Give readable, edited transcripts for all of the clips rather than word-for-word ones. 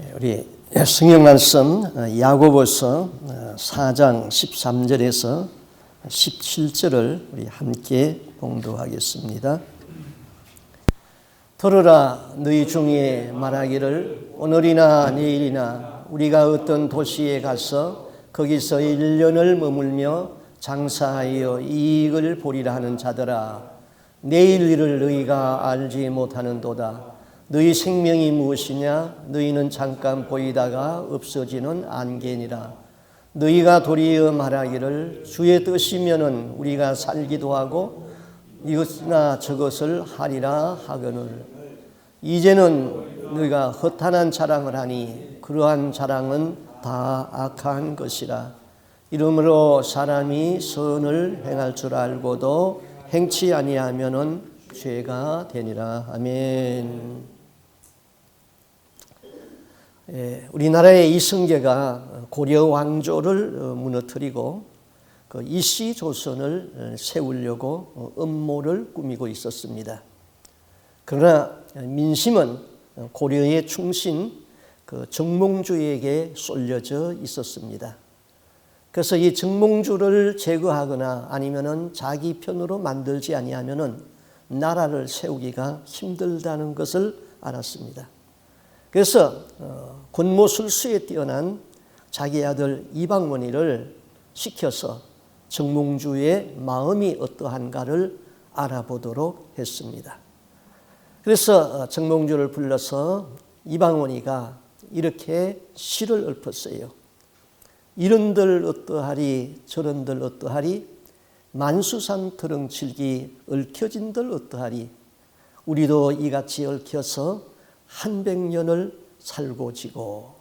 우리 성경 말씀 야고보서 4장 13절에서 17절을 우리 함께 봉독하겠습니다. 들으라, 너희 중에 말하기를 오늘이나 내일이나 우리가 어떤 도시에 가서 거기서 1년을 머물며 장사하여 이익을 보리라 하는 자들아, 내일 일을 너희가 알지 못하는도다. 너희 생명이 무엇이냐? 너희는 잠깐 보이다가 없어지는 안개니라. 너희가 도리어 말하기를 주의 뜻이면은 우리가 살기도 하고 이것이나 저것을 하리라 하거늘, 이제는 너희가 허탄한 자랑을 하니 그러한 자랑은 다 악한 것이라. 이러므로 사람이 선을 행할 줄 알고도 행치 아니하면은 죄가 되니라. 아멘. 우리나라의 이승계가 고려 왕조를 무너뜨리고 그 이씨 조선을 세우려고 음모를 꾸미고 있었습니다. 그러나 민심은 고려의 충신 그 정몽주에게 쏠려져 있었습니다. 그래서 이 정몽주를 제거하거나 아니면은 자기 편으로 만들지 아니하면은 나라를 세우기가 힘들다는 것을 알았습니다. 그래서 권모술수에 뛰어난 자기 아들 이방원이를 시켜서 정몽주의 마음이 어떠한가를 알아보도록 했습니다. 그래서 정몽주를 불러서 이방원이가 이렇게 시를 읊었어요. 이런들 어떠하리 저런들 어떠하리, 만수산 드렁칠기 얽혀진들 어떠하리, 우리도 이같이 얽혀서 100년을 살고 지고.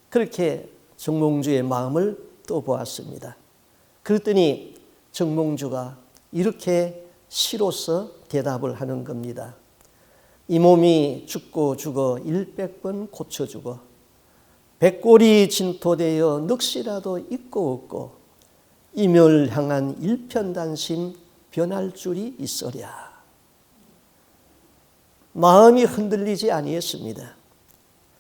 그렇게 정몽주의 마음을 떠보았습니다. 그랬더니 정몽주가 이렇게 시로서 대답을 하는 겁니다. 이 몸이 죽고 죽어 100번 고쳐 죽어, 백골이 진토되어 넋이라도 있고 없고, 이멸 향한 일편단심 변할 줄이 있으랴. 마음이 흔들리지 아니했습니다.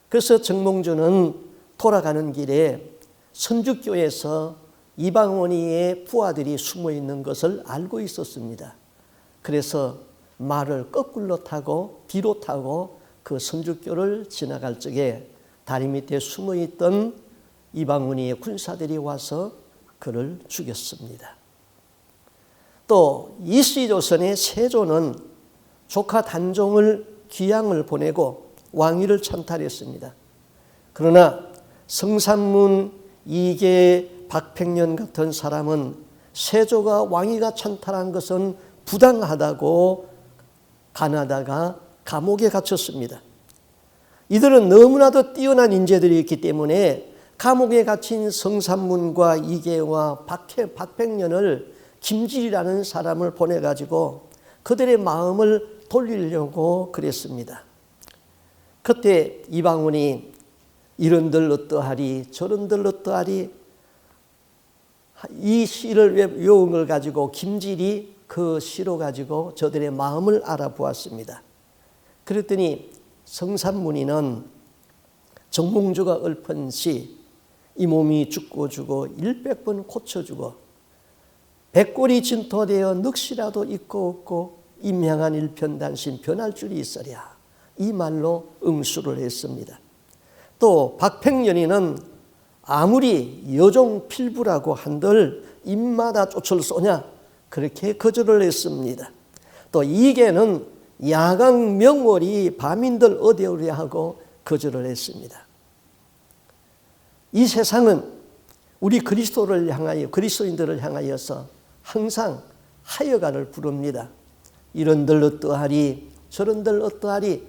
그래서 정몽주는 돌아가는 길에 선주교에서 이방원이의 부하들이 숨어 있는 것을 알고 있었습니다. 그래서 말을 거꾸로 타고 뒤로 타고 그 선주교를 지나갈 적에 다리 밑에 숨어 있던 이방원이의 군사들이 와서 그를 죽였습니다. 또 이씨조선의 세조는 조카 단종을 귀양을 보내고 왕위를 찬탈했습니다. 그러나 성산문, 이계, 박팽년 같은 사람은 세조가 왕위가 찬탈한 것은 부당하다고 가나다가 감옥에 갇혔습니다. 이들은 너무나도 뛰어난 인재들이었기 때문에 감옥에 갇힌 성산문과 이계와 박팽년을 김질이라는 사람을 보내가지고 그들의 마음을 돌리려고 그랬습니다. 그때 이방원이 이런들 어떠하리 저런들 어떠하리, 이 시를 외운 걸 가지고 김질이 그 시로 가지고 저들의 마음을 알아보았습니다. 그랬더니 성산문이는 정몽주가 읊은 시, 이 몸이 죽고 죽어 100번 고쳐 죽어, 백골이 진토되어 넋이라도 있고 없고, 임향한 일편단심 변할 줄이 있으랴, 이 말로 응수를 했습니다. 또 박팽년이는 아무리 여종 필부라고 한들 입마다 쫓을 쏘냐, 그렇게 거절을 했습니다. 또 이계는 야강 명월이 밤인들 어디 오랴 하고 거절을 했습니다. 이 세상은 우리 그리스도를 향하여, 그리스도인들을 향하여서 항상 하여간을 부릅니다. 이런들 어떠하리 저런들 어떠하리,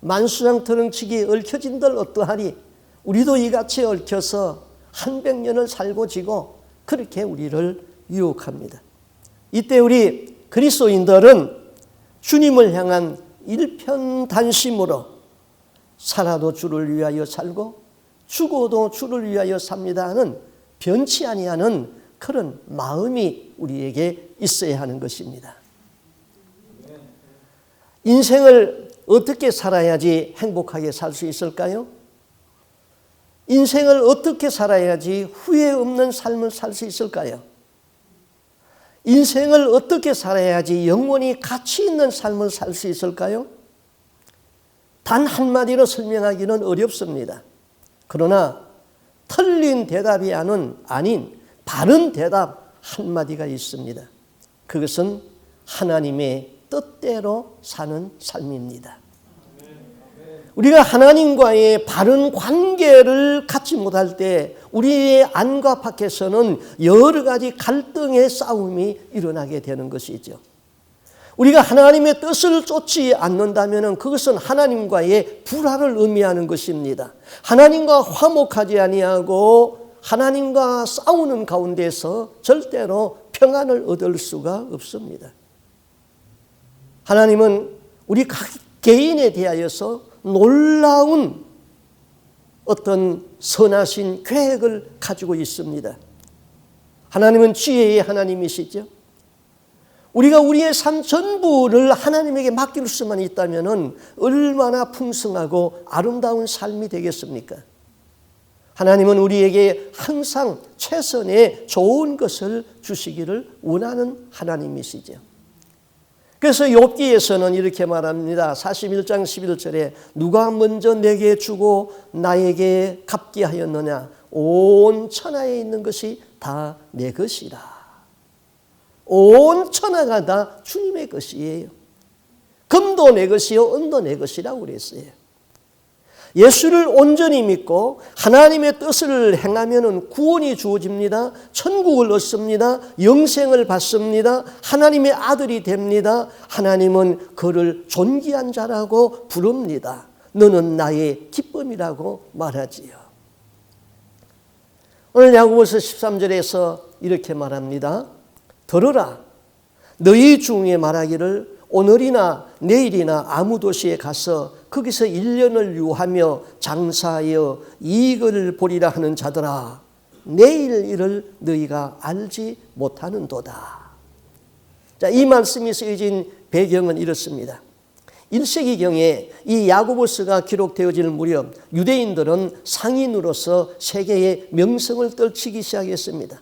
만수장 드렁치기 얽혀진들 어떠하리, 우리도 이같이 얽혀서 100년을 살고 지고, 그렇게 우리를 유혹합니다. 이때 우리 그리스도인들은 주님을 향한 일편단심으로 살아도 주를 위하여 살고 죽어도 주를 위하여 삽니다 하는 변치 아니하는 그런 마음이 우리에게 있어야 하는 것입니다. 인생을 어떻게 살아야지 행복하게 살 수 있을까요? 인생을 어떻게 살아야지 후회 없는 삶을 살 수 있을까요? 인생을 어떻게 살아야지 영원히 가치 있는 삶을 살 수 있을까요? 단 한마디로 설명하기는 어렵습니다. 그러나 틀린 대답이 아닌 바른 대답 한마디가 있습니다. 그것은 하나님의 뜻대로 사는 삶입니다. 우리가 하나님과의 바른 관계를 갖지 못할 때 우리의 안과 밖에서는 여러 가지 갈등의 싸움이 일어나게 되는 것이죠. 우리가 하나님의 뜻을 쫓지 않는다면 그것은 하나님과의 불화를 의미하는 것입니다. 하나님과 화목하지 아니하고 하나님과 싸우는 가운데서 절대로 평안을 얻을 수가 없습니다. 하나님은 우리 각 개인에 대하여서 놀라운 어떤 선하신 계획을 가지고 있습니다. 하나님은 지혜의 하나님이시죠. 우리가 우리의 삶 전부를 하나님에게 맡길 수만 있다면 얼마나 풍성하고 아름다운 삶이 되겠습니까? 하나님은 우리에게 항상 최선의 좋은 것을 주시기를 원하는 하나님이시죠. 그래서 욥기에서는 이렇게 말합니다. 41장 11절에 누가 먼저 내게 주고 나에게 갚게 하였느냐? 온 천하에 있는 것이 다 내 것이라. 온 천하가 다 주님의 것이에요. 금도 내 것이요 은도 내 것이라고 그랬어요. 예수를 온전히 믿고 하나님의 뜻을 행하면 구원이 주어집니다. 천국을 얻습니다. 영생을 받습니다. 하나님의 아들이 됩니다. 하나님은 그를 존귀한 자라고 부릅니다. 너는 나의 기쁨이라고 말하지요. 오늘 야고보서 13절에서 이렇게 말합니다. 들으라. 너희 중에 말하기를 오늘이나 내일이나 아무 도시에 가서 거기서 1년을 유하며 장사하여 이익을 보리라 하는 자들아, 내일 일을 너희가 알지 못하는도다. 자, 이 말씀이 쓰여진 배경은 이렇습니다. 1세기경에 이 야고보서가 기록되어질 무렵 유대인들은 상인으로서 세계의 명성을 떨치기 시작했습니다.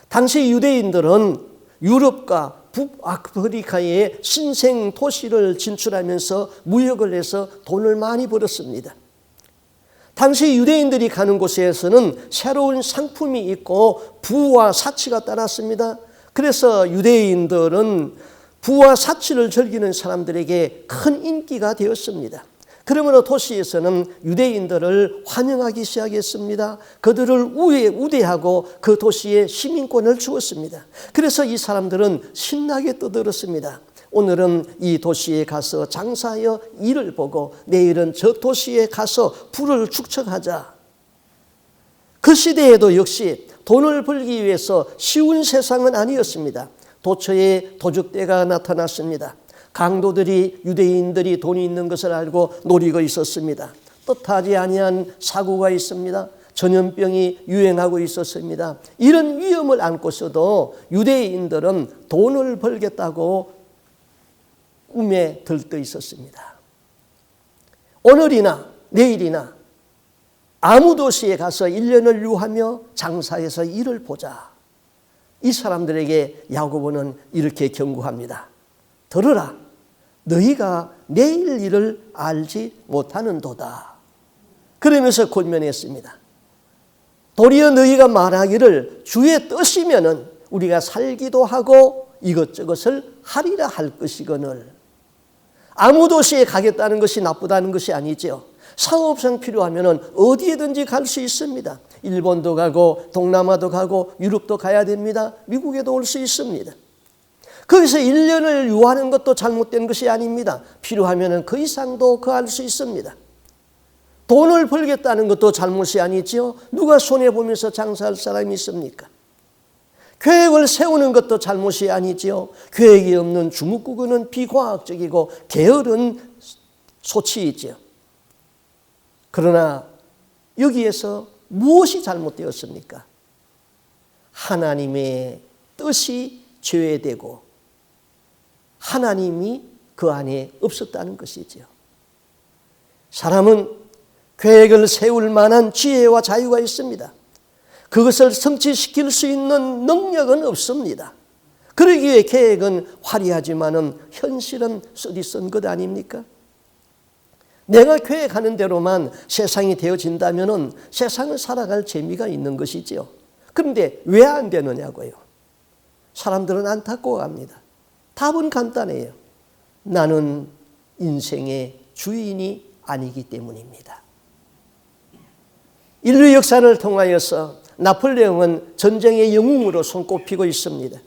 당시 유대인들은 유럽과 북아프리카의 신생 도시를 진출하면서 무역을 해서 돈을 많이 벌었습니다. 당시 유대인들이 가는 곳에서는 새로운 상품이 있고 부와 사치가 따랐습니다. 그래서 유대인들은 부와 사치를 즐기는 사람들에게 큰 인기가 되었습니다. 그러므로 도시에서는 유대인들을 환영하기 시작했습니다. 그들을 우대하고 그 도시에 시민권을 주었습니다. 그래서 이 사람들은 신나게 떠들었습니다. 오늘은 이 도시에 가서 장사하여 일을 보고 내일은 저 도시에 가서 부를 축적하자. 그 시대에도 역시 돈을 벌기 위해서 쉬운 세상은 아니었습니다. 도처에 도적대가 나타났습니다. 강도들이 유대인들이 돈이 있는 것을 알고 노리고 있었습니다. 뜻하지 아니한 사고가 있습니다. 전염병이 유행하고 있었습니다. 이런 위험을 안고서도 유대인들은 돈을 벌겠다고 꿈에 들떠 있었습니다. 오늘이나 내일이나 아무 도시에 가서 1년을 유하며 장사해서 일을 보자. 이 사람들에게 야고보는 이렇게 경고합니다. 들으라. 너희가 내일 일을 알지 못하는도다. 그러면서 권면했습니다. 도리어 너희가 말하기를 주의 뜻이면은 우리가 살기도 하고 이것저것을 하리라 할 것이거늘. 아무 도시에 가겠다는 것이 나쁘다는 것이 아니죠. 사업상 필요하면은 어디에든지 갈 수 있습니다. 일본도 가고 동남아도 가고 유럽도 가야 됩니다. 미국에도 올 수 있습니다. 거기서 1년을 유하는 것도 잘못된 것이 아닙니다. 필요하면 그 이상도 거할 수 있습니다. 돈을 벌겠다는 것도 잘못이 아니죠. 누가 손해보면서 장사할 사람이 있습니까? 계획을 세우는 것도 잘못이 아니죠. 계획이 없는 주묵구구는 비과학적이고 게으른 소치이죠. 그러나 여기에서 무엇이 잘못되었습니까? 하나님의 뜻이 제외되고 하나님이 그 안에 없었다는 것이죠. 사람은 계획을 세울 만한 지혜와 자유가 있습니다. 그것을 성취시킬 수 있는 능력은 없습니다. 그러기에 계획은 화려하지만은 현실은 쓰디쓴 것 아닙니까? 내가 계획하는 대로만 세상이 되어진다면은 세상을 살아갈 재미가 있는 것이지요. 그런데 왜 안 되느냐고요. 사람들은 안타까워합니다. 답은 간단해요. 나는 인생의 주인이 아니기 때문입니다. 인류 역사를 통하여서 나폴레옹은 전쟁의 영웅으로 손꼽히고 있습니다.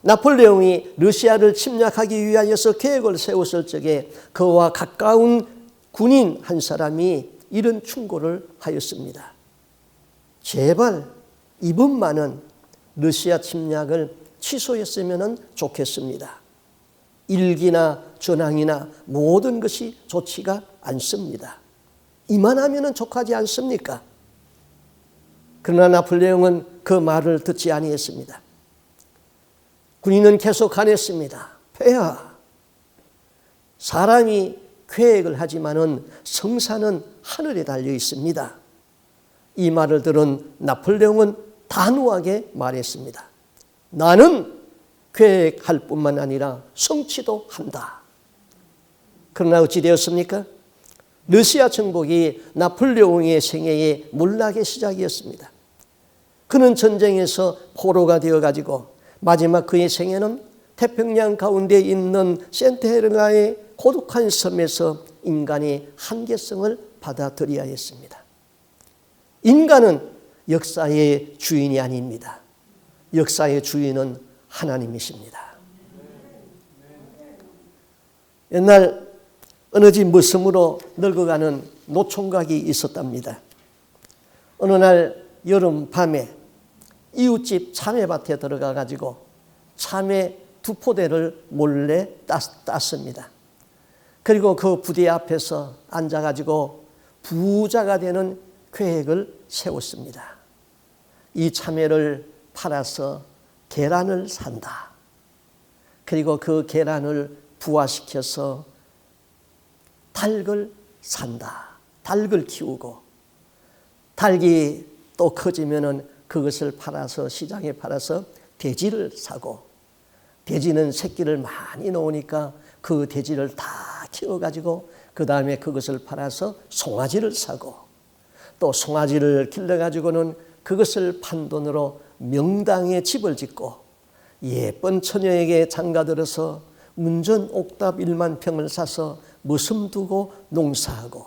나폴레옹이 러시아를 침략하기 위하여서 계획을 세웠을 적에 그와 가까운 군인 한 사람이 이런 충고를 하였습니다. 제발 이번만은 러시아 침략을 취소했으면 좋겠습니다. 일기나 전황이나 모든 것이 좋지가 않습니다. 이만하면 족하지 않습니까? 그러나 나폴레옹은 그 말을 듣지 아니했습니다. 군인은 계속 가냈습니다. 폐하, 사람이 계획을 하지만은 성사는 하늘에 달려 있습니다. 이 말을 들은 나폴레옹은 단호하게 말했습니다. 나는 계획할 뿐만 아니라 성취도 한다. 그러나 어찌 되었습니까? 러시아 정복이 나폴레옹의 생애의 몰락의 시작이었습니다. 그는 전쟁에서 포로가 되어가지고 마지막 그의 생애는 태평양 가운데 있는 센트헬레나의 고독한 섬에서 인간의 한계성을 받아들여야 했습니다. 인간은 역사의 주인이 아닙니다. 역사의 주인은 하나님이십니다. 옛날 어느 집 머슴으로 늙어가는 노총각이 있었답니다. 어느 날 여름 밤에 이웃집 참외밭에 들어가 가지고 참외 2포대를 몰래 땄습니다. 그리고 그 부대 앞에서 앉아 가지고 부자가 되는 계획을 세웠습니다. 이 참외를 팔아서 계란을 산다. 그리고 그 계란을 부화시켜서 닭을 산다. 닭을 키우고 닭이 또 커지면은 그것을 팔아서 시장에 팔아서 돼지를 사고 돼지는 새끼를 많이 놓으니까 그 돼지를 다 키워가지고 그 다음에 그것을 팔아서 송아지를 사고 또 송아지를 길러가지고는 그것을 판 돈으로 명당에 집을 짓고 예쁜 처녀에게 장가들어서 문전 옥답 1만 평을 사서 머슴 두고 농사하고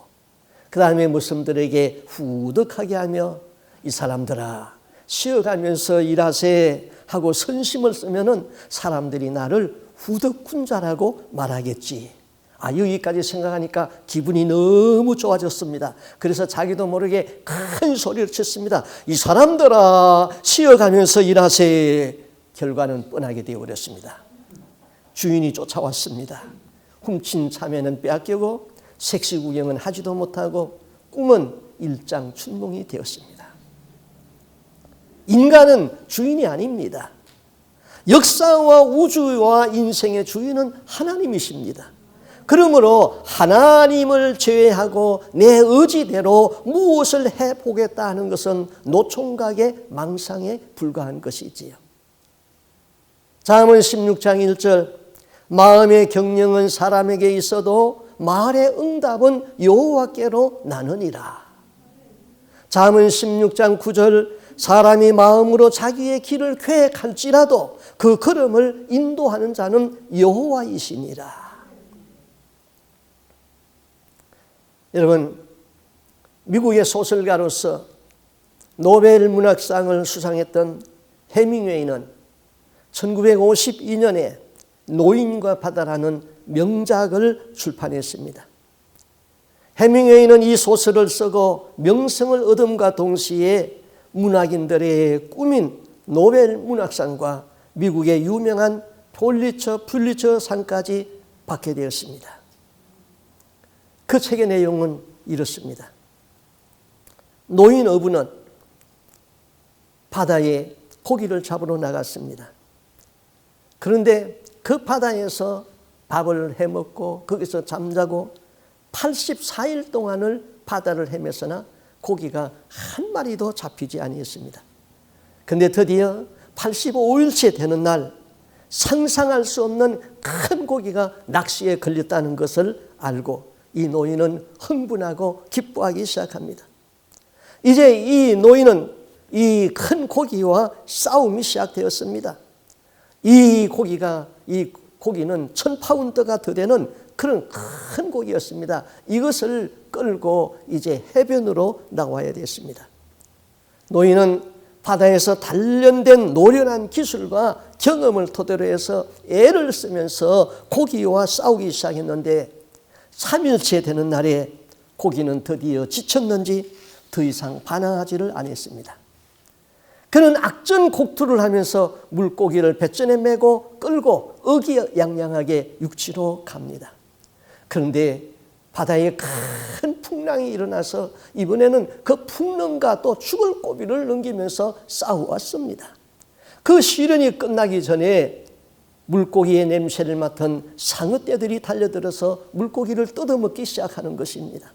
그 다음에 머슴들에게 후덕하게 하며 이 사람들아 쉬어가면서 일하세 하고 선심을 쓰면은 사람들이 나를 후덕군자라고 말하겠지. 여기까지 생각하니까 기분이 너무 좋아졌습니다. 그래서 자기도 모르게 큰 소리를 쳤습니다. 이 사람들아 쉬어가면서 일하세. 결과는 뻔하게 되어버렸습니다. 주인이 쫓아왔습니다. 훔친 참외는 빼앗기고 색시 구경은 하지도 못하고 꿈은 일장춘몽이 되었습니다. 인간은 주인이 아닙니다. 역사와 우주와 인생의 주인은 하나님이십니다. 그러므로 하나님을 제외하고 내 의지대로 무엇을 해보겠다 하는 것은 노총각의 망상에 불과한 것이지요. 잠언 16장 1절 마음의 경영은 사람에게 있어도 말의 응답은 여호와께로 나느니라. 잠언 16장 9절 사람이 마음으로 자기의 길을 계획할지라도 그 걸음을 인도하는 자는 여호와이시니라. 여러분, 미국의 소설가로서 노벨 문학상을 수상했던 해밍웨이는 1952년에 노인과 바다라는 명작을 출판했습니다. 해밍웨이는 이 소설을 쓰고 명성을 얻음과 동시에 문학인들의 꿈인 노벨 문학상과 미국의 유명한 퓰리처상까지 받게 되었습니다. 그 책의 내용은 이렇습니다. 노인 어부는 바다에 고기를 잡으러 나갔습니다. 그런데 그 바다에서 밥을 해먹고 거기서 잠자고 84일 동안을 바다를 헤맸으나 고기가 한 마리도 잡히지 아니했습니다. 근데 드디어 85일째 되는 날 상상할 수 없는 큰 고기가 낚시에 걸렸다는 것을 알고 이 노인은 흥분하고 기뻐하기 시작합니다. 이제 이 노인은 이 큰 고기와 싸움이 시작되었습니다. 이 고기는 1000파운드가 더 되는 그런 큰 고기였습니다. 이것을 끌고 이제 해변으로 나와야 됐습니다. 노인은 바다에서 단련된 노련한 기술과 경험을 토대로 해서 애를 쓰면서 고기와 싸우기 시작했는데 3일째 되는 날에 고기는 드디어 지쳤는지 더 이상 반항하지를 않았습니다. 그는 악전곡투를 하면서 물고기를 뱃전에 메고 끌고 의기양양하게 육지로 갑니다. 그런데 바다에 큰 풍랑이 일어나서 이번에는 그 풍랑과 또 죽을 고비를 넘기면서 싸워왔습니다. 그 시련이 끝나기 전에 물고기의 냄새를 맡은 상어떼들이 달려들어서 물고기를 뜯어먹기 시작하는 것입니다.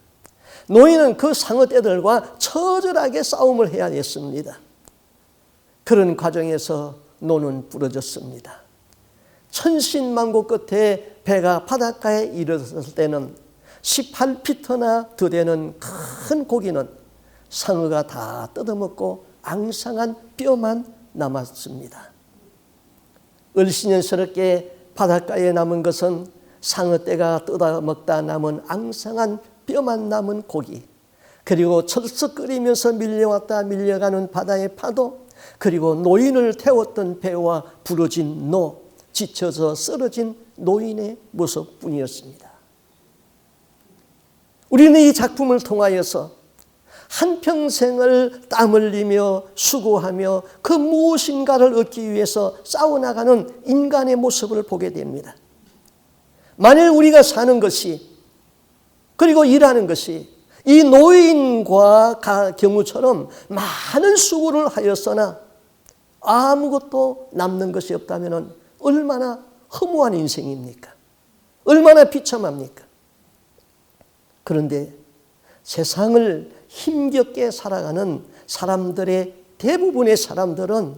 노인은 그 상어떼들과 처절하게 싸움을 해야 했습니다. 그런 과정에서 노는 부러졌습니다. 천신만고 끝에 배가 바닷가에 이르렀을 때는 18피터나 더 되는 큰 고기는 상어가 다 뜯어먹고 앙상한 뼈만 남았습니다. 을씨년스럽게 바닷가에 남은 것은 상어떼가 뜯어먹다 남은 앙상한 뼈만 남은 고기, 그리고 철썩거리면서 밀려왔다 밀려가는 바다의 파도, 그리고 노인을 태웠던 배와 부러진 노, 지쳐서 쓰러진 노인의 모습뿐이었습니다. 우리는 이 작품을 통하여서 한평생을 땀 흘리며 수고하며 그 무엇인가를 얻기 위해서 싸워나가는 인간의 모습을 보게 됩니다. 만일 우리가 사는 것이 그리고 일하는 것이 이 노인과 경우처럼 많은 수고를 하였으나 아무것도 남는 것이 없다면 얼마나 허무한 인생입니까? 얼마나 비참합니까? 그런데 세상을 힘겹게 살아가는 사람들의 대부분의 사람들은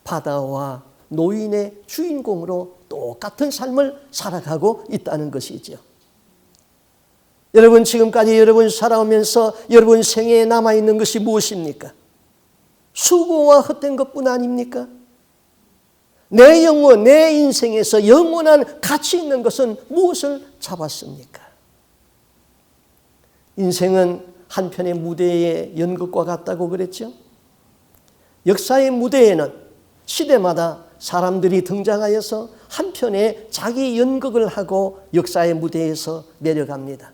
바다와 노인의 주인공으로 똑같은 삶을 살아가고 있다는 것이죠. 여러분, 지금까지 여러분 살아오면서 여러분 생애에 남아있는 것이 무엇입니까? 수고와 헛된 것뿐 아닙니까? 내 영혼, 내 인생에서 영원한 가치 있는 것은 무엇을 잡았습니까? 인생은 한편의 무대의 연극과 같다고 그랬죠. 역사의 무대에는 시대마다 사람들이 등장하여서 한편의 자기 연극을 하고 역사의 무대에서 내려갑니다.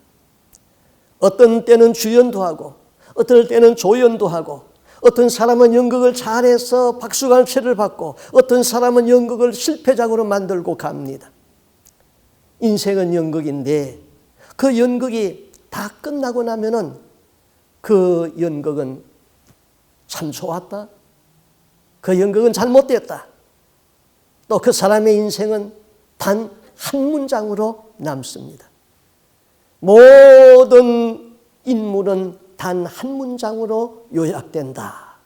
어떤 때는 주연도 하고 어떨 때는 조연도 하고 어떤 사람은 연극을 잘해서 박수갈채를 받고 어떤 사람은 연극을 실패작으로 만들고 갑니다. 인생은 연극인데 그 연극이 다 끝나고 나면은 그 연극은 참 좋았다. 그 연극은 잘못됐다. 또 그 사람의 인생은 단 한 문장으로 남습니다. 모든 인물은 단 한 문장으로 요약된다.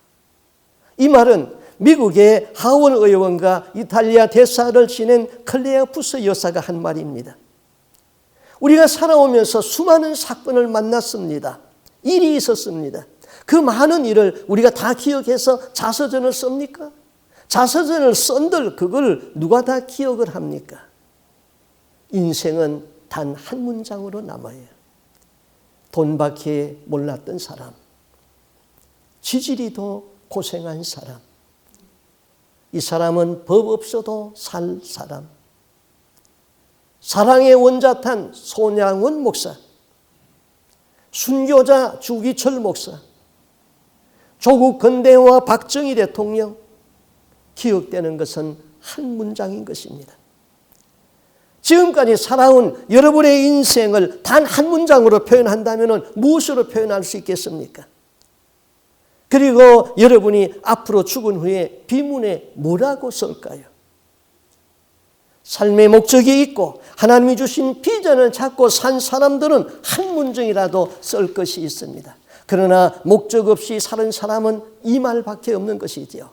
이 말은 미국의 하원 의원과 이탈리아 대사를 지낸 클레오푸스 여사가 한 말입니다. 우리가 살아오면서 수많은 사건을 만났습니다. 일이 있었습니다. 그 많은 일을 우리가 다 기억해서 자서전을 씁니까? 자서전을 쓴들 그걸 누가 다 기억을 합니까? 인생은 단 한 문장으로 남아요. 돈밖에 몰랐던 사람, 지지리도 고생한 사람, 이 사람은 법 없어도 살 사람, 사랑의 원자탄 손양원 목사, 순교자 주기철 목사, 조국 근대화 박정희 대통령, 기억되는 것은 한 문장인 것입니다. 지금까지 살아온 여러분의 인생을 단 한 문장으로 표현한다면 무엇으로 표현할 수 있겠습니까? 그리고 여러분이 앞으로 죽은 후에 비문에 뭐라고 쓸까요? 삶의 목적이 있고 하나님이 주신 비전을 찾고 산 사람들은 한 문장이라도 쓸 것이 있습니다. 그러나 목적 없이 사는 사람은 이 말밖에 없는 것이지요.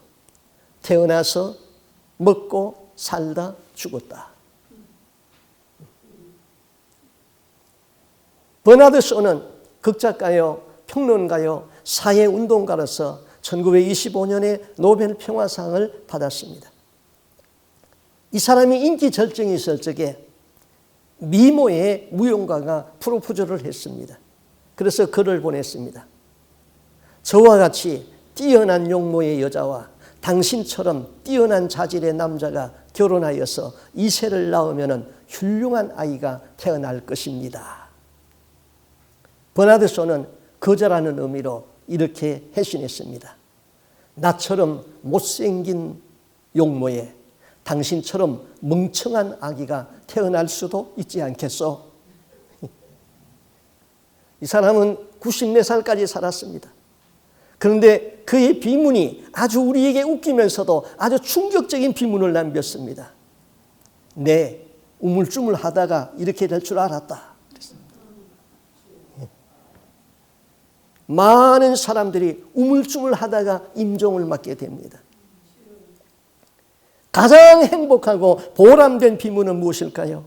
태어나서 먹고 살다 죽었다. 버나드 쇼는 극작가요, 평론가요, 사회운동가로서 1925년에 노벨 평화상을 받았습니다. 이 사람이 인기 절정이 있을 적에 미모의 무용가가 프로포즈를 했습니다. 그래서 글을 보냈습니다. 저와 같이 뛰어난 용모의 여자와 당신처럼 뛰어난 자질의 남자가 결혼하여서 이세를 낳으면 훌륭한 아이가 태어날 것입니다. 버나드 쇼는 거절하는 의미로 이렇게 해신했습니다. 나처럼 못생긴 용모에 당신처럼 멍청한 아기가 태어날 수도 있지 않겠소? 이 사람은 94살까지 살았습니다. 그런데 그의 비문이 아주 우리에게 웃기면서도 아주 충격적인 비문을 남겼습니다. 네, 우물쭈물하다가 이렇게 될 줄 알았다. 많은 사람들이 우물쭈물하다가 임종을 맞게 됩니다. 가장 행복하고 보람된 비문은 무엇일까요?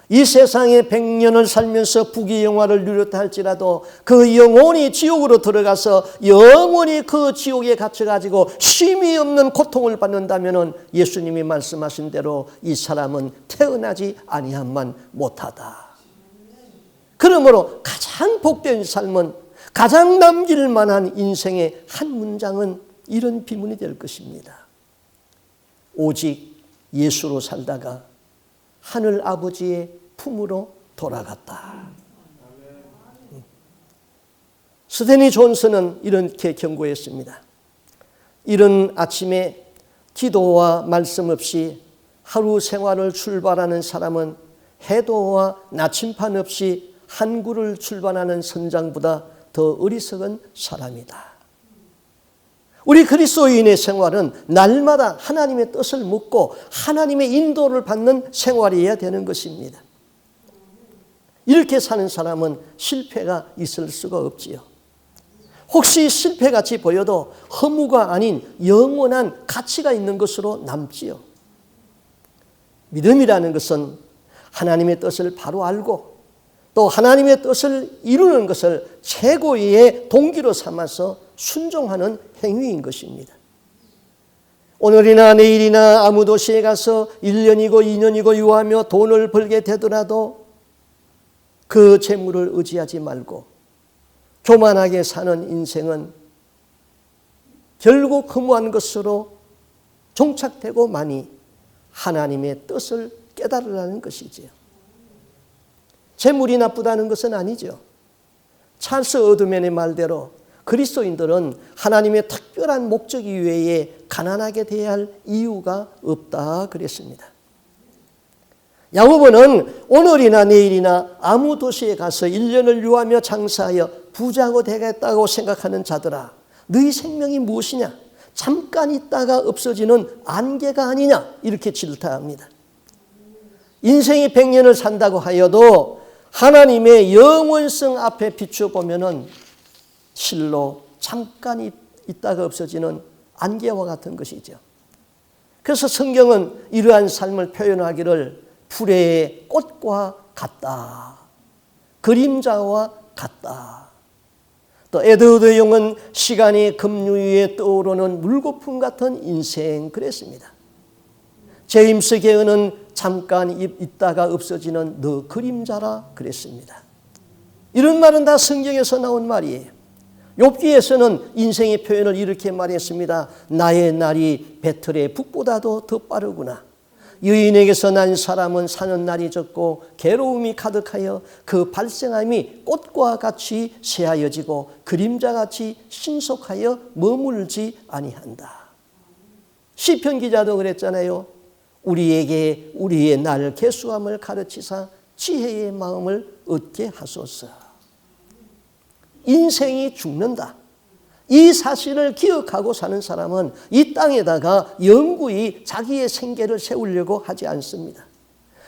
이 세상에 100년을 살면서 부귀영화를 누렸다 할지라도 그 영혼이 지옥으로 들어가서 영원히 그 지옥에 갇혀가지고 쉼이 없는 고통을 받는다면 예수님이 말씀하신 대로 이 사람은 태어나지 아니함만 못하다. 그러므로 가장 복된 삶은, 가장 남길 만한 인생의 한 문장은 이런 비문이 될 것입니다. 오직 예수로 살다가 하늘 아버지의 품으로 돌아갔다. 스테니 존슨은 이렇게 경고했습니다. 이른 아침에 기도와 말씀 없이 하루 생활을 출발하는 사람은 해도와 나침판 없이 항구를 출발하는 선장보다 더 어리석은 사람이다. 우리 그리스도인의 생활은 날마다 하나님의 뜻을 묻고 하나님의 인도를 받는 생활이어야 되는 것입니다. 이렇게 사는 사람은 실패가 있을 수가 없지요. 혹시 실패같이 보여도 허무가 아닌 영원한 가치가 있는 것으로 남지요. 믿음이라는 것은 하나님의 뜻을 바로 알고 또 하나님의 뜻을 이루는 것을 최고의 동기로 삼아서 순종하는 행위인 것입니다. 오늘이나 내일이나 아무 도시에 가서 1년이고 2년이고 유하며 돈을 벌게 되더라도 그 재물을 의지하지 말고 교만하게 사는 인생은 결국 허무한 것으로 종착되고 많이 하나님의 뜻을 깨달으라는 것이지요. 재물이 나쁘다는 것은 아니죠. 찰스 어드맨의 말대로 그리스도인들은 하나님의 특별한 목적 이외에 가난하게 대해야 할 이유가 없다 그랬습니다. 야고보는 오늘이나 내일이나 아무 도시에 가서 1년을 유하며 장사하여 부자고 되겠다고 생각하는 자들아, 너희 생명이 무엇이냐? 잠깐 있다가 없어지는 안개가 아니냐? 이렇게 질타합니다. 인생이 100년을 산다고 하여도 하나님의 영원성 앞에 비춰보면은 실로 잠깐 있다가 없어지는 안개와 같은 것이죠. 그래서 성경은 이러한 삶을 표현하기를 풀의 꽃과 같다. 그림자와 같다. 또 에드워드 용은 시간이 급류 위에 떠오르는 물거품 같은 인생 그랬습니다. 제임스 게어는 잠깐 있다가 없어지는 너 그림자라 그랬습니다. 이런 말은 다 성경에서 나온 말이에요. 욥기에서는 인생의 표현을 이렇게 말했습니다. 나의 날이 배틀의 북보다도 더 빠르구나. 여인에게서 난 사람은 사는 날이 적고 괴로움이 가득하여 그 발생함이 꽃과 같이 새하여지고 그림자같이 신속하여 머물지 아니한다. 시편 기자도 그랬잖아요. 우리에게 우리의 날 계수함을 가르치사 지혜의 마음을 얻게 하소서. 인생이 죽는다. 이 사실을 기억하고 사는 사람은 이 땅에다가 영구히 자기의 생계를 세우려고 하지 않습니다.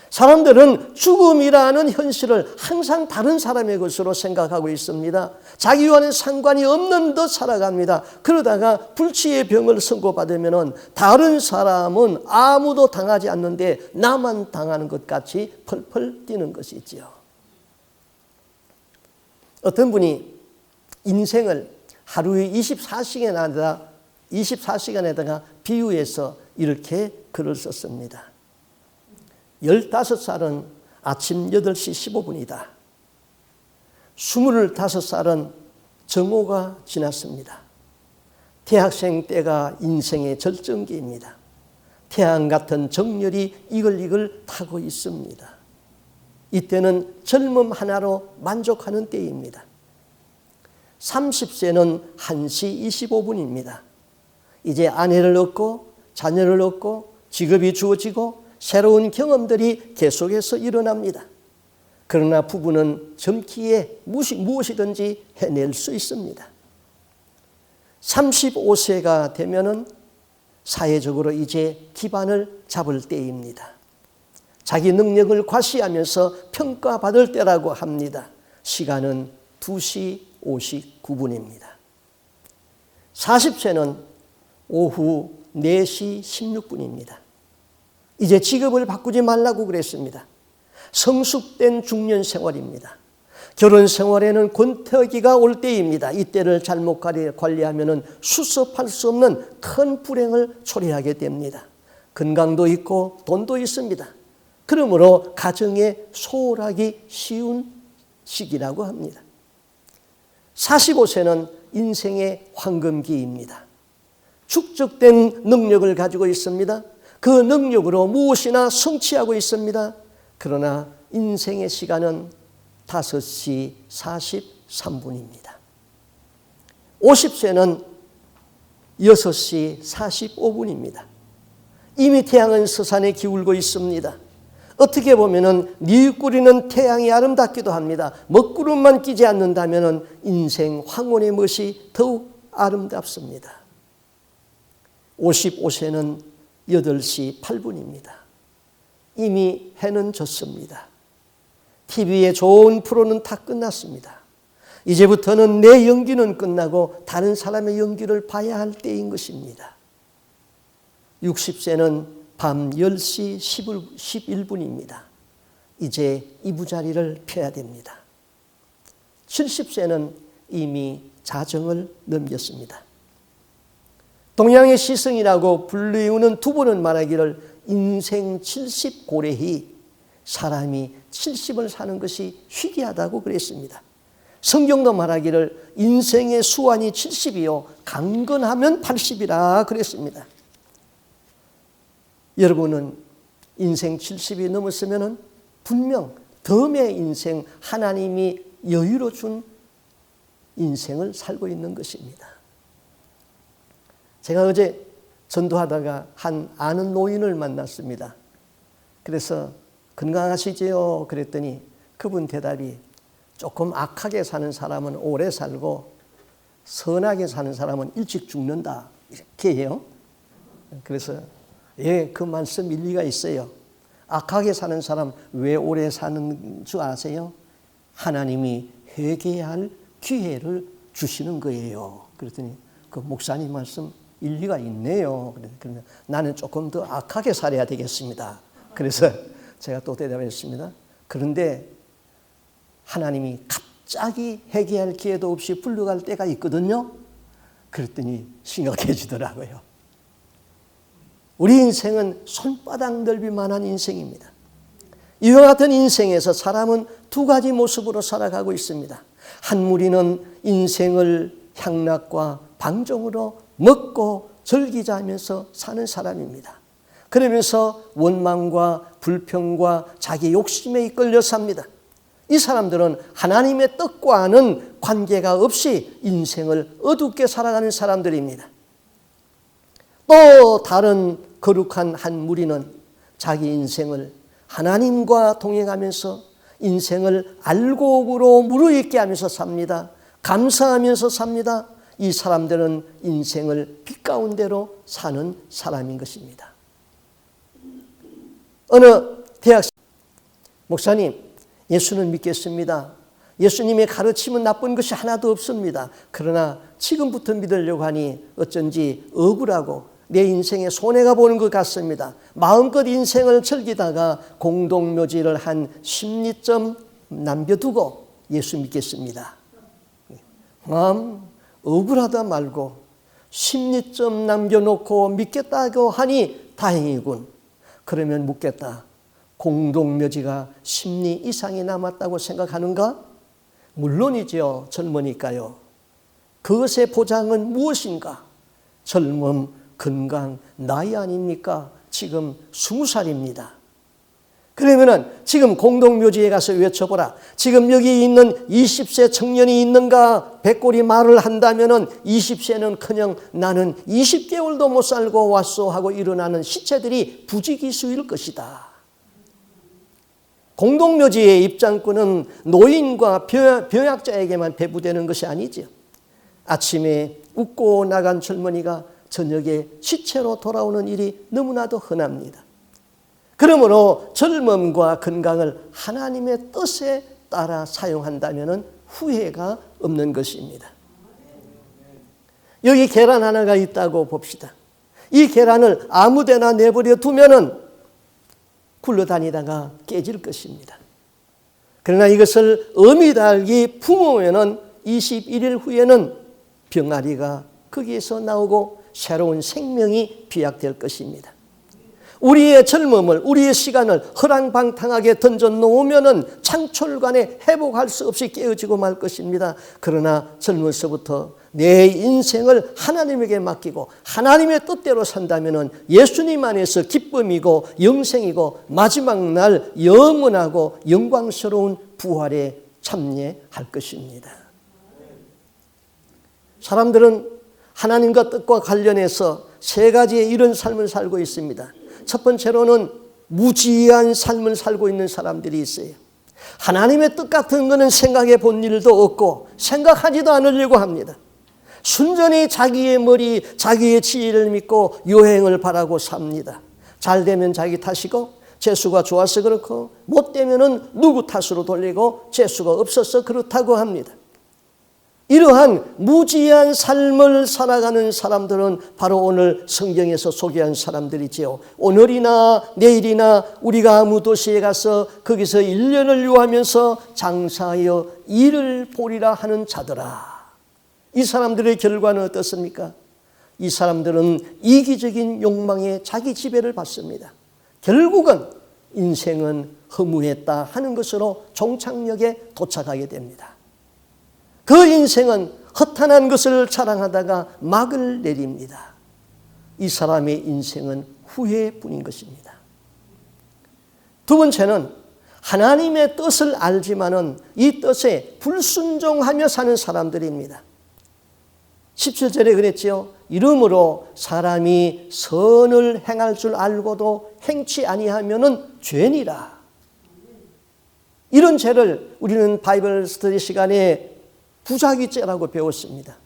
사람들은 죽음이라는 현실을 항상 다른 사람의 것으로 생각하고 있습니다. 자기와는 상관이 없는 듯 살아갑니다. 그러다가 불치의 병을 선고받으면 다른 사람은 아무도 당하지 않는데 나만 당하는 것 같이 펄펄 뛰는 것이지요. 어떤 분이 인생을 하루에 24시간에다가 비유해서 이렇게 글을 썼습니다. 15살은 아침 8시 15분이다. 25살은 정오가 지났습니다. 대학생 때가 인생의 절정기입니다. 태양 같은 정열이 이글이글 타고 있습니다. 이때는 젊음 하나로 만족하는 때입니다. 30세는 1시 25분입니다. 이제 아내를 얻고 자녀를 얻고 직업이 주어지고 새로운 경험들이 계속해서 일어납니다. 그러나 부부는 젊기에 무엇이든지 해낼 수 있습니다. 35세가 되면은 사회적으로 이제 기반을 잡을 때입니다. 자기 능력을 과시하면서 평가받을 때라고 합니다. 시간은 2시 59분입니다. 40세는 오후 4시 16분입니다. 이제 직업을 바꾸지 말라고 그랬습니다. 성숙된 중년 생활입니다. 결혼 생활에는 권태기가 올 때입니다. 이때를 잘못 관리하면 수습할 수 없는 큰 불행을 초래하게 됩니다. 건강도 있고 돈도 있습니다. 그러므로 가정에 소홀하기 쉬운 시기라고 합니다. 45세는 인생의 황금기입니다. 축적된 능력을 가지고 있습니다. 그 능력으로 무엇이나 성취하고 있습니다. 그러나 인생의 시간은 5시 43분입니다. 50세는 6시 45분입니다. 이미 태양은 서산에 기울고 있습니다. 어떻게 보면 니꾸리는 태양이 아름답기도 합니다. 먹구름만 끼지 않는다면 인생 황혼의 멋이 더욱 아름답습니다. 55세는 8시 8분입니다. 이미 해는 졌습니다. TV의 좋은 프로는 다 끝났습니다. 이제부터는 내 연기는 끝나고 다른 사람의 연기를 봐야 할 때인 것입니다. 60세는 밤 10시 11분입니다. 이제 이부자리를 펴야 됩니다. 70세는 이미 자정을 넘겼습니다. 동양의 시승이라고 불리우는 두 분은 말하기를 인생 70고래히 사람이 70을 사는 것이 희귀하다고 그랬습니다. 성경도 말하기를 인생의 수완이 70이요 강건하면 80이라 그랬습니다. 여러분은 인생 70이 넘었으면 분명 덤의 인생, 하나님이 여유로 준 인생을 살고 있는 것입니다. 제가 어제 전도하다가 한 아는 노인을 만났습니다. 그래서 건강하시지요? 그랬더니 그분 대답이 조금 악하게 사는 사람은 오래 살고 선하게 사는 사람은 일찍 죽는다. 이렇게 해요. 그래서 예, 그 말씀 일리가 있어요. 악하게 사는 사람 왜 오래 사는 줄 아세요? 하나님이 회개할 기회를 주시는 거예요. 그랬더니 그 목사님 말씀 일리가 있네요. 그러면 나는 조금 더 악하게 살아야 되겠습니다. 그래서 제가 또 대답했습니다. 그런데 하나님이 갑자기 회개할 기회도 없이 불러갈 때가 있거든요. 그랬더니 심각해지더라고요. 우리 인생은 손바닥 넓이만한 인생입니다. 이와 같은 인생에서 사람은 두 가지 모습으로 살아가고 있습니다. 한 무리는 인생을 향락과 방종으로 먹고 즐기자 하면서 사는 사람입니다. 그러면서 원망과 불평과 자기 욕심에 이끌려 삽니다. 이 사람들은 하나님의 뜻과는 관계가 없이 인생을 어둡게 살아가는 사람들입니다. 또 다른 거룩한 한 무리는 자기 인생을 하나님과 동행하면서 인생을 알곡으로 무르익게 하면서 삽니다. 감사하면서 삽니다. 이 사람들은 인생을 빛 가운데로 사는 사람인 것입니다. 어느 대학생, 목사님, 예수는 믿겠습니다. 예수님의 가르침은 나쁜 것이 하나도 없습니다. 그러나 지금부터 믿으려고 하니 어쩐지 억울하고 내 인생에 손해가 보는 것 같습니다. 마음껏 인생을 즐기다가 공동묘지를 한 10리점 남겨두고 예수 믿겠습니다. 마음 억울하다 말고 10리점 남겨놓고 믿겠다고 하니 다행이군. 그러면 묻겠다. 공동묘지가 10리 이상이 남았다고 생각하는가? 물론이죠. 젊으니까요. 그것의 보장은 무엇인가? 젊음, 건강, 나이 아닙니까? 지금 20살입니다. 그러면은 지금 공동묘지에 가서 외쳐보라. 지금 여기 있는 20세 청년이 있는가? 백골이 말을 한다면은 20세는커녕 나는 20개월도 못 살고 왔소 하고 일어나는 시체들이 부지기수일 것이다. 공동묘지의 입장권은 노인과 병약자에게만 배부되는 것이 아니죠. 아침에 웃고 나간 젊은이가 저녁에 시체로 돌아오는 일이 너무나도 흔합니다. 그러므로 젊음과 건강을 하나님의 뜻에 따라 사용한다면 후회가 없는 것입니다. 여기 계란 하나가 있다고 봅시다. 이 계란을 아무 데나 내버려 두면은 굴러다니다가 깨질 것입니다. 그러나 이것을 어미닭이 품으면은 21일 후에는 병아리가 거기에서 나오고 새로운 생명이 비약될 것입니다. 우리의 젊음을, 우리의 시간을 허랑방탕하게 던져놓으면은 창철간에 회복할 수 없이 깨어지고 말 것입니다. 그러나 젊어서부터 내 인생을 하나님에게 맡기고 하나님의 뜻대로 산다면은 예수님 안에서 기쁨이고 영생이고 마지막 날 영원하고 영광스러운 부활에 참여할 것입니다. 사람들은 하나님과 뜻과 관련해서 세 가지의 이런 삶을 살고 있습니다. 첫 번째로는 무지한 삶을 살고 있는 사람들이 있어요. 하나님의 뜻 같은 것은 생각해 본 일도 없고 생각하지도 않으려고 합니다. 순전히 자기의 머리, 자기의 지혜를 믿고 요행을 바라고 삽니다. 잘 되면 자기 탓이고 재수가 좋아서 그렇고 못 되면은 누구 탓으로 돌리고 재수가 없어서 그렇다고 합니다. 이러한 무지한 삶을 살아가는 사람들은 바로 오늘 성경에서 소개한 사람들이지요. 오늘이나 내일이나 우리가 아무 도시에 가서 거기서 1년을 유하면서 장사하여 일을 보리라 하는 자들아. 이 사람들의 결과는 어떻습니까? 이 사람들은 이기적인 욕망에 자기 지배를 받습니다. 결국은 인생은 허무했다 하는 것으로 종착역에 도착하게 됩니다. 그 인생은 허탄한 것을 자랑하다가 막을 내립니다. 이 사람의 인생은 후회뿐인 것입니다. 두 번째는 하나님의 뜻을 알지만은 이 뜻에 불순종하며 사는 사람들입니다. 17절에 그랬지요. 이러므로 사람이 선을 행할 줄 알고도 행치 아니하면은 죄니라. 이런 죄를 우리는 바이블 스터디 시간에 부자기죄라고 배웠습니다.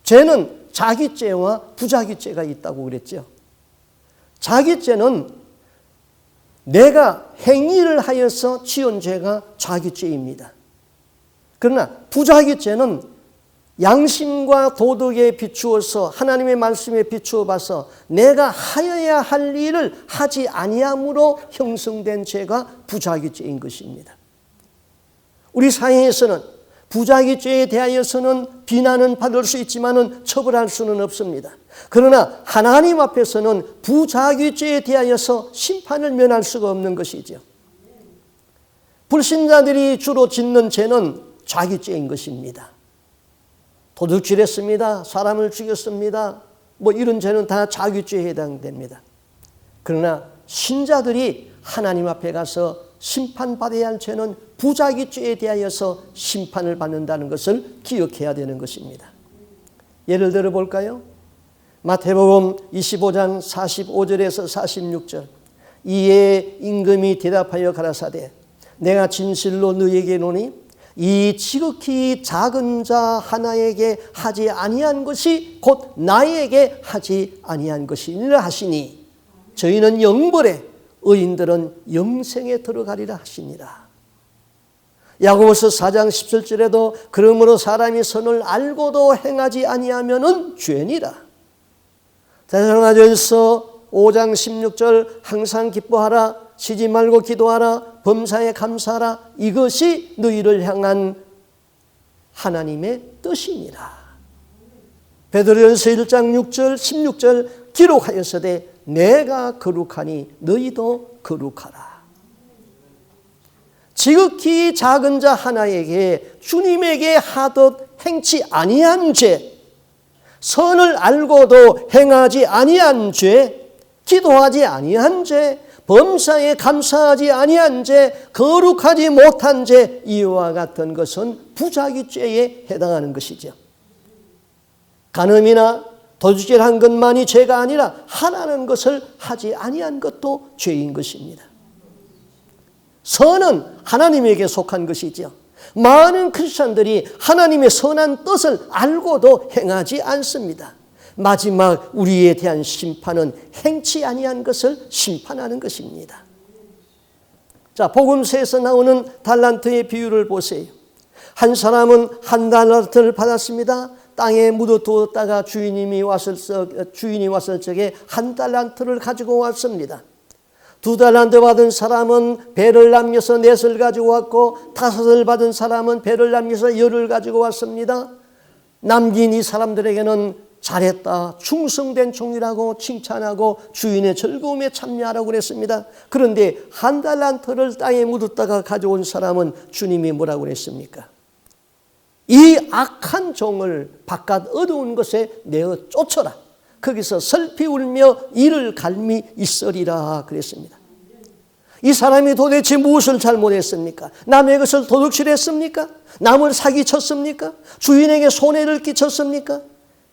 죄는 자기죄와 부자기죄가 있다고 그랬죠. 자기죄는 내가 행위를 하여서 지은 죄가 자기죄입니다. 그러나 부자기죄는 양심과 도덕에 비추어서 하나님의 말씀에 비추어 봐서 내가 하여야 할 일을 하지 아니함으로 형성된 죄가 부자기죄인 것입니다. 우리 사회에서는 부자기죄에 대하여서는 비난은 받을 수 있지만은 처벌할 수는 없습니다. 그러나 하나님 앞에서는 부자기죄에 대하여서 심판을 면할 수가 없는 것이죠. 불신자들이 주로 짓는 죄는 자기죄인 것입니다. 도둑질했습니다. 사람을 죽였습니다. 뭐 이런 죄는 다 자기죄에 해당됩니다. 그러나 신자들이 하나님 앞에 가서 심판받아야 할 죄는 부자기죄에 대하여서 심판을 받는다는 것을 기억해야 되는 것입니다. 예를 들어 볼까요? 마태복음 25장 45절에서 46절. 이에 임금이 대답하여 가라사대 내가 진실로 너희에게 이르노니 이 지극히 작은 자 하나에게 하지 아니한 것이 곧 나에게 하지 아니한 것이니라 하시니 저희는 영벌에 의인들은 영생에 들어가리라 하시니라. 야고보서 4장 17절에도 그러므로 사람이 선을 알고도 행하지 아니하면은 죄니라. 데살로니가전서 5장 16절 항상 기뻐하라 쉬지 말고 기도하라 범사에 감사하라 이것이 너희를 향한 하나님의 뜻이니라. 베드로전서 1장 6절 16절 기록하였으되 내가 거룩하니 너희도 거룩하라. 지극히 작은 자 하나에게 주님에게 하듯 행치 아니한 죄, 선을 알고도 행하지 아니한 죄, 기도하지 아니한 죄, 범사에 감사하지 아니한 죄, 거룩하지 못한 죄, 이와 같은 것은 부작위죄에 해당하는 것이죠. 간음이나 도둑질한 것만이 죄가 아니라 하나는 것을 하지 아니한 것도 죄인 것입니다. 선은 하나님에게 속한 것이죠. 많은 크리스천들이 하나님의 선한 뜻을 알고도 행하지 않습니다. 마지막 우리에 대한 심판은 행치 아니한 것을 심판하는 것입니다. 자, 복음서에서 나오는 달란트의 비유를 보세요. 한 사람은 한 달란트를 받았습니다. 땅에 묻어두었다가 주인이 왔을 적에 한 달란트를 가지고 왔습니다. 2달란트 받은 사람은 배를 남겨서 넷을 가지고 왔고 5을 받은 사람은 배를 남겨서 10을 가지고 왔습니다. 남긴 이 사람들에게는 잘했다, 충성된 종이라고 칭찬하고 주인의 즐거움에 참여하라고 그랬습니다. 그런데 한 달란트를 땅에 묻었다가 가져온 사람은 주님이 뭐라고 그랬습니까? 이 악한 종을 바깥 어두운 곳에 내어 쫓아라. 거기서 슬피 울며 이를 갈미 있으리라 그랬습니다. 이 사람이 도대체 무엇을 잘못했습니까? 남의 것을 도둑질했습니까? 남을 사기쳤습니까? 주인에게 손해를 끼쳤습니까?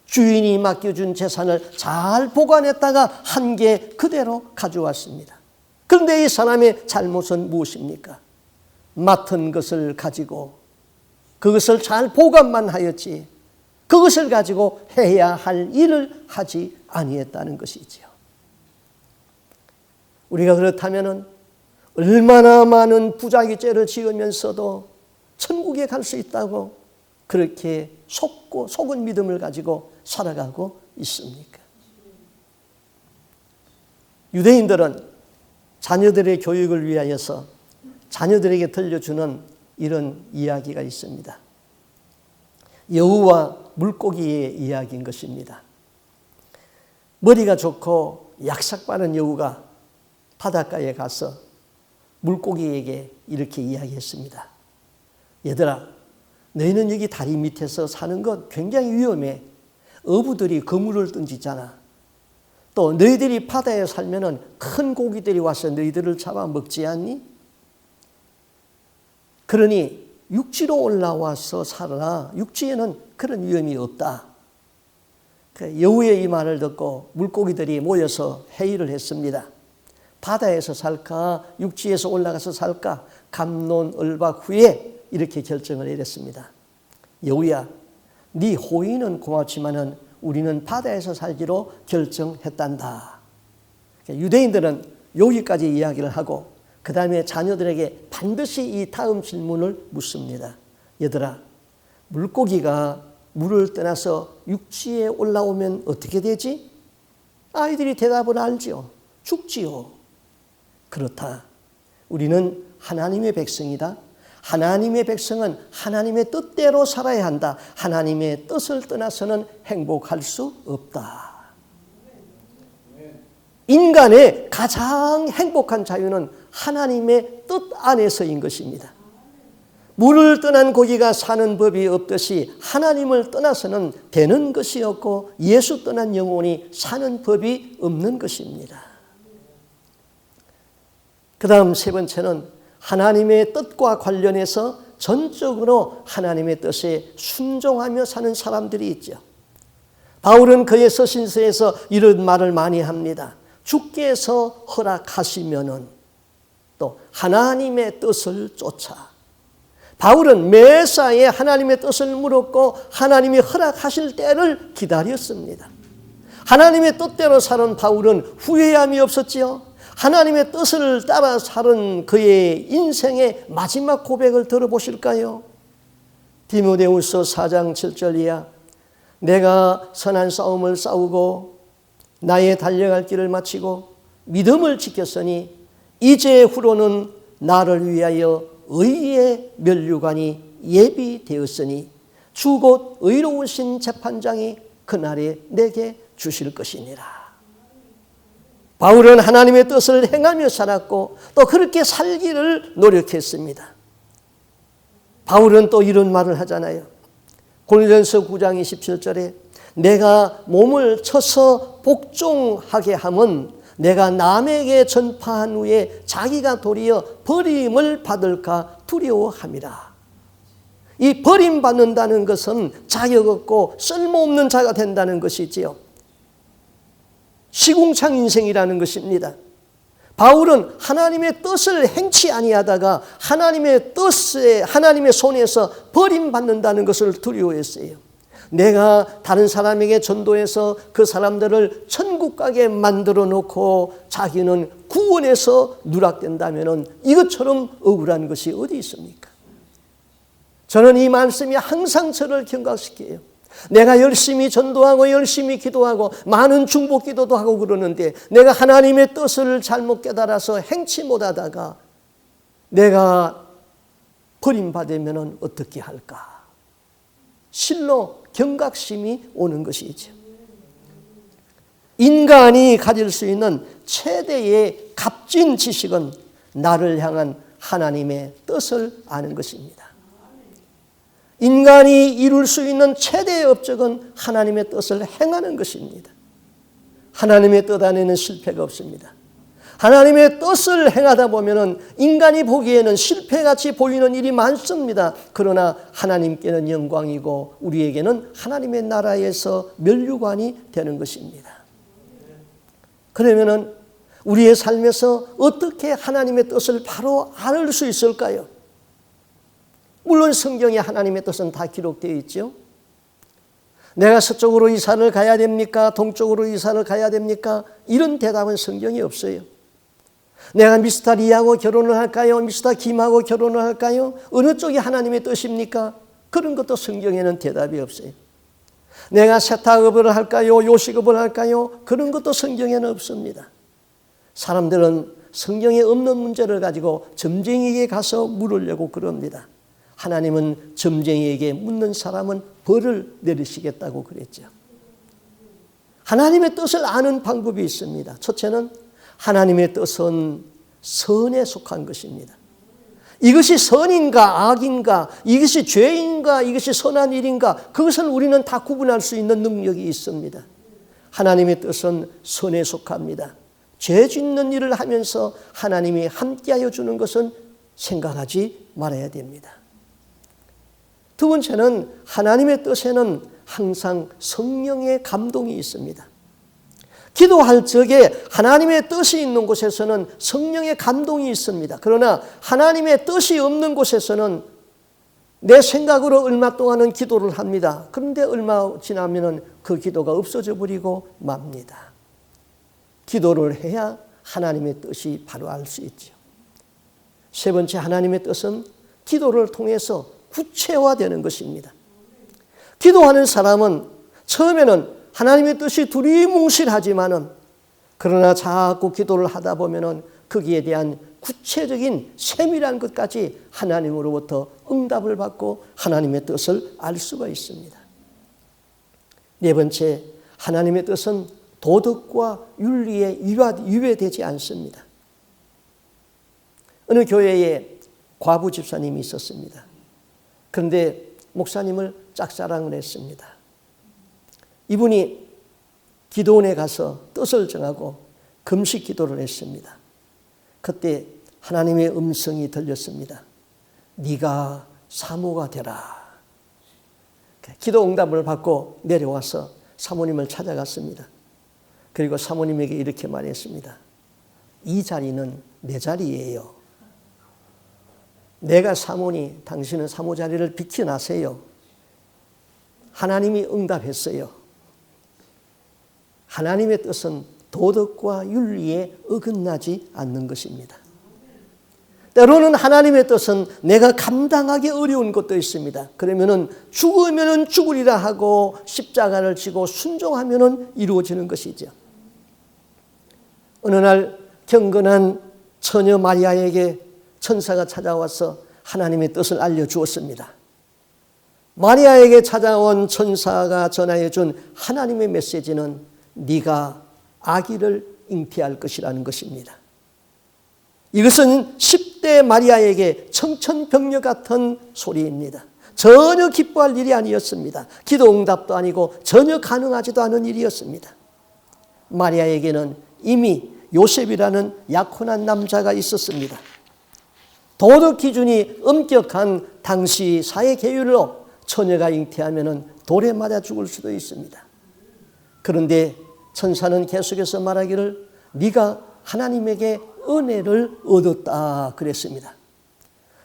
주인이 맡겨준 재산을 잘 보관했다가 한 개 그대로 가져왔습니다. 그런데 이 사람의 잘못은 무엇입니까? 맡은 것을 가지고 그것을 잘 보관만 하였지 그것을 가지고 해야 할 일을 하지 아니했다는 것이지요. 우리가 그렇다면 얼마나 많은 부작위죄를 지으면서도 천국에 갈 수 있다고 그렇게 속은 믿음을 가지고 살아가고 있습니까? 유대인들은 자녀들의 교육을 위하여서 자녀들에게 들려주는 이런 이야기가 있습니다. 여우와 물고기의 이야기인 것입니다. 머리가 좋고 약삭 빠른 여우가 바닷가에 가서 물고기에게 이렇게 이야기했습니다. 얘들아, 너희는 여기 다리 밑에서 사는 건 굉장히 위험해. 어부들이 그물을 던지잖아. 또 너희들이 바다에 살면은 큰 고기들이 와서 너희들을 잡아먹지 않니? 그러니 육지로 올라와서 살아라. 육지에는 그런 위험이 없다. 여우의 이 말을 듣고 물고기들이 모여서 회의를 했습니다. 바다에서 살까 육지에서 올라가서 살까 갑론을박 후에 이렇게 결정을 내렸습니다. 여우야, 네 호의는 고맙지만은 우리는 바다에서 살기로 결정했단다. 유대인들은 여기까지 이야기를 하고 그 다음에 자녀들에게 반드시 이 다음 질문을 묻습니다. 얘들아, 물고기가 물을 떠나서 육지에 올라오면 어떻게 되지? 아이들이 대답을 알지요. 죽지요. 그렇다. 우리는 하나님의 백성이다. 하나님의 백성은 하나님의 뜻대로 살아야 한다. 하나님의 뜻을 떠나서는 행복할 수 없다. 인간의 가장 행복한 자유는 하나님의 뜻 안에서인 것입니다. 물을 떠난 고기가 사는 법이 없듯이 하나님을 떠나서는 되는 것이 없고 예수 떠난 영혼이 사는 법이 없는 것입니다. 그 다음 세 번째는 하나님의 뜻과 관련해서 전적으로 하나님의 뜻에 순종하며 사는 사람들이 있죠. 바울은 그의 서신서에서 이런 말을 많이 합니다. 주께서 허락하시면은 또 하나님의 뜻을 쫓아 바울은 매사에 하나님의 뜻을 물었고 하나님이 허락하실 때를 기다렸습니다. 하나님의 뜻대로 사는 바울은 후회함이 없었지요. 하나님의 뜻을 따라 사는 그의 인생의 마지막 고백을 들어보실까요? 디모데후서 4장 7절 이하 내가 선한 싸움을 싸우고 나의 달려갈 길을 마치고 믿음을 지켰으니 이제 후로는 나를 위하여 의의 면류관이 예비되었으니 주 곧 의로우신 재판장이 그날에 내게 주실 것이니라. 바울은 하나님의 뜻을 행하며 살았고 또 그렇게 살기를 노력했습니다. 바울은 또 이런 말을 하잖아요. 고린도전서 9장 27절에 내가 몸을 쳐서 복종하게 함은 내가 남에게 전파한 후에 자기가 도리어 버림을 받을까 두려워함이라. 이 버림받는다는 것은 자격 없고 쓸모없는 자가 된다는 것이지요. 시궁창 인생이라는 것입니다. 바울은 하나님의 뜻을 행치 아니하다가 하나님의 뜻에 하나님의 손에서 버림받는다는 것을 두려워했어요. 내가 다른 사람에게 전도해서 그 사람들을 천국 가게 만들어 놓고 자기는 구원에서 누락된다면 이것처럼 억울한 것이 어디 있습니까? 저는 이 말씀이 항상 저를 경각시켜요. 내가 열심히 전도하고 열심히 기도하고 많은 중복 기도도 하고 그러는데 내가 하나님의 뜻을 잘못 깨달아서 행치 못하다가 내가 버림받으면 어떻게 할까? 실로 경각심이 오는 것이죠. 인간이 가질 수 있는 최대의 값진 지식은 나를 향한 하나님의 뜻을 아는 것입니다. 인간이 이룰 수 있는 최대의 업적은 하나님의 뜻을 행하는 것입니다. 하나님의 뜻 안에는 실패가 없습니다. 하나님의 뜻을 행하다 보면 인간이 보기에는 실패같이 보이는 일이 많습니다. 그러나 하나님께는 영광이고 우리에게는 하나님의 나라에서 면류관이 되는 것입니다. 그러면 우리의 삶에서 어떻게 하나님의 뜻을 바로 알 수 있을까요? 물론 성경에 하나님의 뜻은 다 기록되어 있죠. 내가 서쪽으로 이산을 가야 됩니까? 동쪽으로 이산을 가야 됩니까? 이런 대답은 성경에 없어요. 내가 미스터 리하고 결혼을 할까요? 미스터 김하고 결혼을 할까요? 어느 쪽이 하나님의 뜻입니까? 그런 것도 성경에는 대답이 없어요. 내가 세탁업을 할까요? 요식업을 할까요? 그런 것도 성경에는 없습니다. 사람들은 성경에 없는 문제를 가지고 점쟁이에게 가서 물으려고 그럽니다. 하나님은 점쟁이에게 묻는 사람은 벌을 내리시겠다고 그랬죠. 하나님의 뜻을 아는 방법이 있습니다. 첫째는 하나님의 뜻은 선에 속한 것입니다. 이것이 선인가 악인가, 이것이 죄인가, 이것이 선한 일인가, 그것을 우리는 다 구분할 수 있는 능력이 있습니다. 하나님의 뜻은 선에 속합니다. 죄 짓는 일을 하면서 하나님이 함께하여 주는 것은 생각하지 말아야 됩니다. 두 번째는 하나님의 뜻에는 항상 성령의 감동이 있습니다. 기도할 적에 하나님의 뜻이 있는 곳에서는 성령의 감동이 있습니다. 그러나 하나님의 뜻이 없는 곳에서는 내 생각으로 얼마 동안은 기도를 합니다. 그런데 얼마 지나면 그 기도가 없어져 버리고 맙니다. 기도를 해야 하나님의 뜻이 바로 알 수 있죠. 세 번째, 하나님의 뜻은 기도를 통해서 구체화되는 것입니다. 기도하는 사람은 처음에는 하나님의 뜻이 두리뭉실하지만은 그러나 자꾸 기도를 하다 보면은 거기에 대한 구체적인 세밀한 것까지 하나님으로부터 응답을 받고 하나님의 뜻을 알 수가 있습니다. 네 번째, 하나님의 뜻은 도덕과 윤리에 위배되지 않습니다. 어느 교회에 과부 집사님이 있었습니다. 그런데 목사님을 짝사랑을 했습니다. 이분이 기도원에 가서 뜻을 정하고 금식 기도를 했습니다. 그때 하나님의 음성이 들렸습니다. 네가 사모가 되라. 기도 응답을 받고 내려와서 사모님을 찾아갔습니다. 그리고 사모님에게 이렇게 말했습니다. 이 자리는 내 자리예요. 내가 사모니 당신은 사모 자리를 비켜나세요. 하나님이 응답했어요. 하나님의 뜻은 도덕과 윤리에 어긋나지 않는 것입니다. 때로는 하나님의 뜻은 내가 감당하기 어려운 것도 있습니다. 그러면은 죽으면은 죽으리라 하고 십자가를 지고 순종하면은 이루어지는 것이죠. 어느 날 경건한 처녀 마리아에게 천사가 찾아와서 하나님의 뜻을 알려주었습니다. 마리아에게 찾아온 천사가 전하여 준 하나님의 메시지는 네가 아기를 잉태할 것이라는 것입니다. 이것은 10대 마리아에게 청천벽력 같은 소리입니다. 전혀 기뻐할 일이 아니었습니다. 기도 응답도 아니고 전혀 가능하지도 않은 일이었습니다. 마리아에게는 이미 요셉이라는 약혼한 남자가 있었습니다. 도덕 기준이 엄격한 당시 사회 계율로 처녀가 잉태하면 돌에 맞아 죽을 수도 있습니다. 그런데 천사는 계속해서 말하기를 네가 하나님에게 은혜를 얻었다 그랬습니다.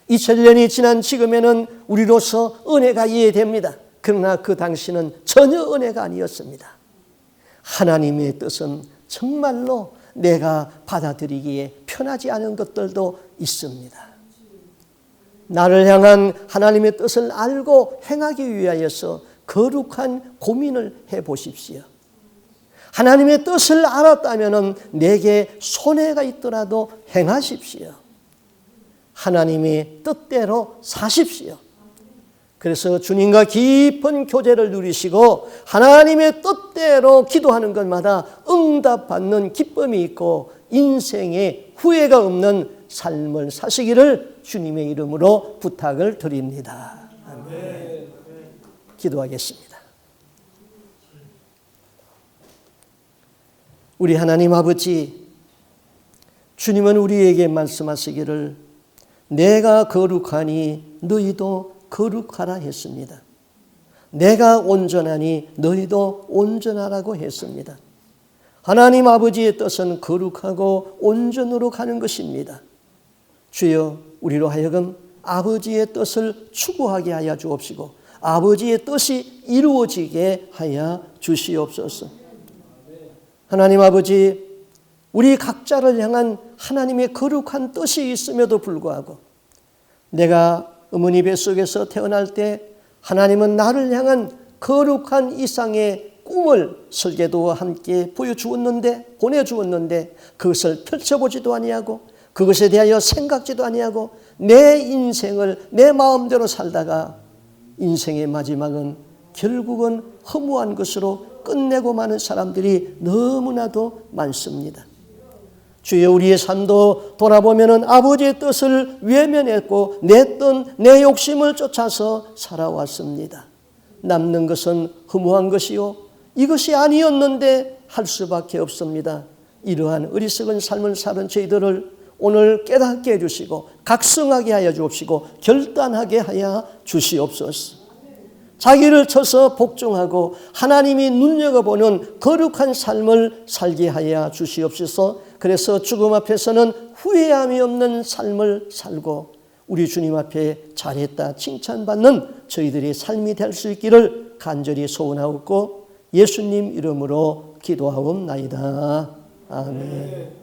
2000년이 지난 지금에는 우리로서 은혜가 이해됩니다. 그러나 그 당시는 전혀 은혜가 아니었습니다. 하나님의 뜻은 정말로 내가 받아들이기에 편하지 않은 것들도 있습니다. 나를 향한 하나님의 뜻을 알고 행하기 위하여서 거룩한 고민을 해보십시오. 하나님의 뜻을 알았다면 내게 손해가 있더라도 행하십시오. 하나님의 뜻대로 사십시오. 그래서 주님과 깊은 교제를 누리시고 하나님의 뜻대로 기도하는 것마다 응답받는 기쁨이 있고 인생에 후회가 없는 삶을 사시기를 주님의 이름으로 부탁을 드립니다. 아멘. 기도하겠습니다. 우리 하나님 아버지, 주님은 우리에게 말씀하시기를 내가 거룩하니 너희도 거룩하라 했습니다. 내가 온전하니 너희도 온전하라고 했습니다. 하나님 아버지의 뜻은 거룩하고 온전으로 가는 것입니다. 주여, 우리로 하여금 아버지의 뜻을 추구하게 하여 주옵시고 아버지의 뜻이 이루어지게 하여 주시옵소서. 하나님 아버지, 우리 각자를 향한 하나님의 거룩한 뜻이 있음에도 불구하고 내가 어머니 뱃속에서 태어날 때 하나님은 나를 향한 거룩한 이상의 꿈을 설계도와 함께 보내주었는데 그것을 펼쳐보지도 아니하고 그것에 대하여 생각지도 아니하고 내 인생을 내 마음대로 살다가 인생의 마지막은 결국은 허무한 것으로 끝내고 마는 사람들이 너무나도 많습니다. 주여, 우리의 삶도 돌아보면 아버지의 뜻을 외면했고 내 뜻, 내 욕심을 쫓아서 살아왔습니다. 남는 것은 허무한 것이요 이것이 아니었는데 할 수밖에 없습니다. 이러한 어리석은 삶을 사는 저희들을 오늘 깨닫게 해주시고 각성하게 하여 주옵시고 결단하게 하여 주시옵소서. 자기를 쳐서 복종하고 하나님이 눈여겨보는 거룩한 삶을 살게 하여 주시옵소서. 그래서 죽음 앞에서는 후회함이 없는 삶을 살고 우리 주님 앞에 잘했다 칭찬받는 저희들의 삶이 될 수 있기를 간절히 소원하옵고 예수님 이름으로 기도하옵나이다. 아멘.